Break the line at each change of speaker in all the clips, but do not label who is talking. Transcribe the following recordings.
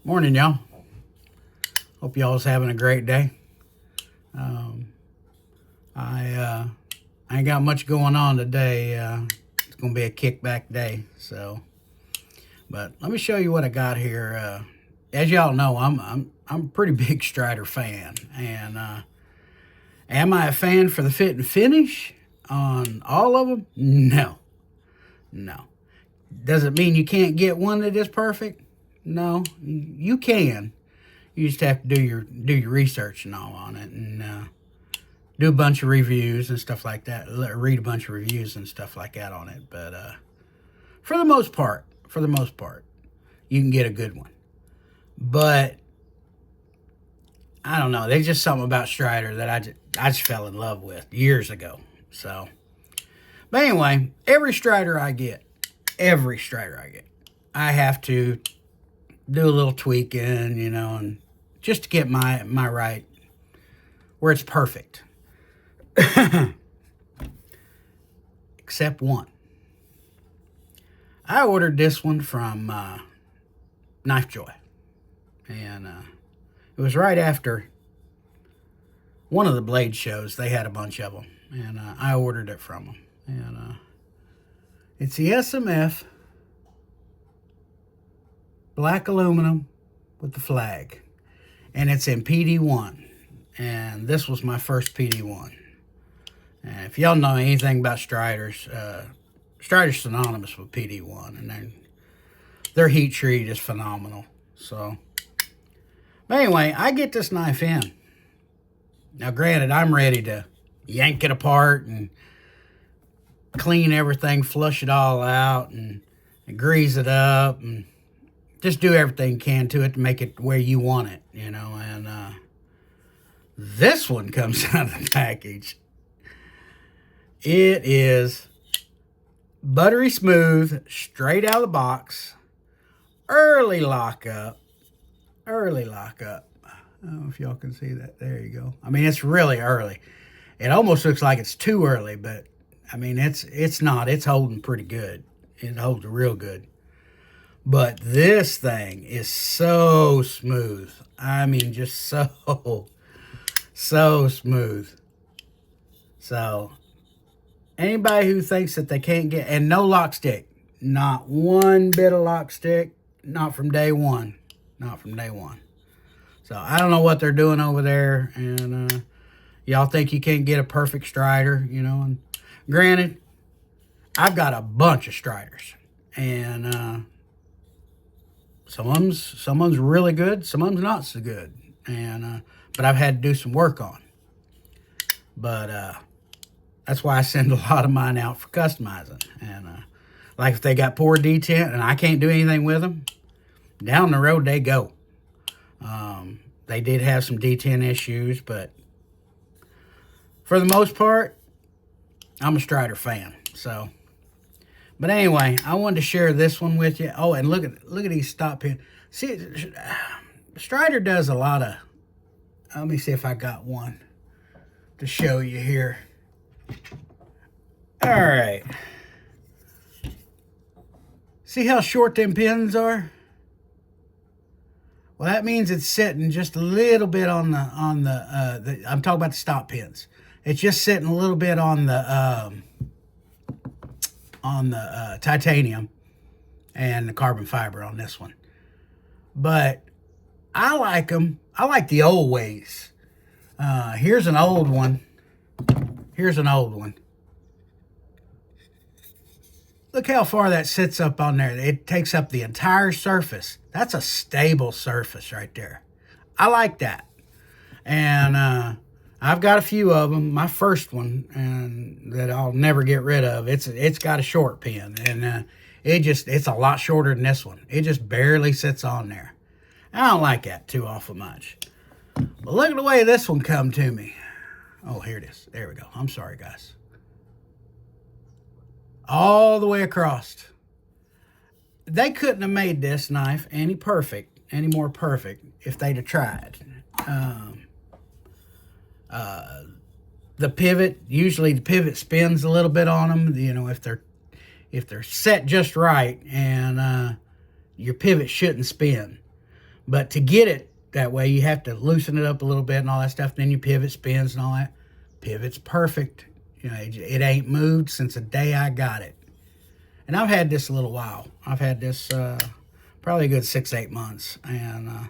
Morning, y'all. Hope y'all's having a great day. Um, I ain't got much going on today. It's gonna be a kickback day. But let me show you what I got here. As y'all know, I'm a pretty big Strider fan, and am I a fan for the fit and finish on all of them? No, no. Does it mean you can't get one that is perfect? No, you can. You just have to do your research and all on it, and do a bunch of reviews and stuff like that. Read a bunch of reviews and stuff like that on it. But for the most part, you can get a good one. But I don't know. There's just something about Strider that I just fell in love with years ago. So, but anyway, every Strider I get, I have to do a little tweaking, and just to get my right where it's perfect. Except one. I ordered this one from Knife Joy, and it was right after one of the Blade shows. They had a bunch of them, and I ordered it from them. And it's the SMF black aluminum with the flag, and it's in PD1. And this was my first PD1. And if y'all know anything about Striders, Strider's synonymous with PD1, and their heat treat is phenomenal. So, but anyway, I get this knife in. Now, granted, I'm ready to yank it apart and clean everything, flush it all out, and grease it up, and just do everything you can to it to make it where you want it, and this one comes out of the package. It is buttery smooth, straight out of the box, early lockup. I don't know if y'all can see that. There you go. I mean, it's really early. It almost looks like it's too early, but I mean, it's not. It's holding pretty good. It holds real good. But this thing is so smooth. I mean, just so smooth. So, anybody who thinks that they can't get, and no lock stick, not one bit of lock stick, not from day one. So, I don't know what they're doing over there, and y'all think you can't get a perfect Strider, and granted, I've got a bunch of Striders, and some of them's really good, some of them's not so good, and but I've had to do some work on. But that's why I send a lot of mine out for customizing. And like if they got poor detent and I can't do anything with them, down the road they go. They did have some detent issues, but for the most part, I'm a Strider fan. So, but anyway, I wanted to share this one with you. Oh, and look at these stop pins. See, Strider does a lot of. Let me see if I got one to show you here. All right. See how short them pins are? Well, that means it's sitting just a little bit on the I'm talking about the stop pins. It's just sitting a little bit on the titanium and the carbon fiber on this one. But I like them. I like the old ways. Here's an old one. Look how far that sits up on there. It takes up the entire surface. That's a stable surface right there. I like that. And I've got a few of them. My first one, and that I'll never get rid of. It's got a short pin, and it's a lot shorter than this one. It just barely sits on there. I don't like that too awful much. But look at the way this one come to me. Oh, here it is. There we go. I'm sorry, guys. All the way across. They couldn't have made this knife any more perfect, if they'd have tried. The pivot, usually the pivot spins a little bit on them, if they're set just right, and your pivot shouldn't spin. But to get it that way, you have to loosen it up a little bit and all that stuff. Then you pivot, spins, and all that. Pivot's perfect. You know, it ain't moved since the day I got it. And I've had this a little while. I've had this probably a good 6-8 months. And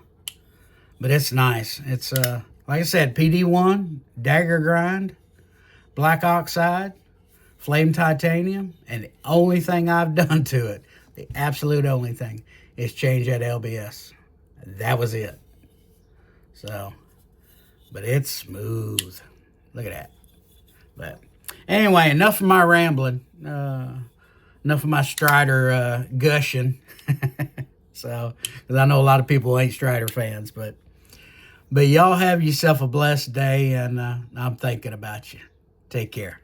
but it's nice. It's like I said, PD1, dagger grind, black oxide, flame titanium, and the only thing I've done to it, the absolute only thing, is change that LBS. That was it. So, but it's smooth. Look at that. But anyway, enough of my rambling. Enough of my Strider gushing. So, because I know a lot of people ain't Strider fans, but y'all have yourself a blessed day, and I'm thinking about you. Take care.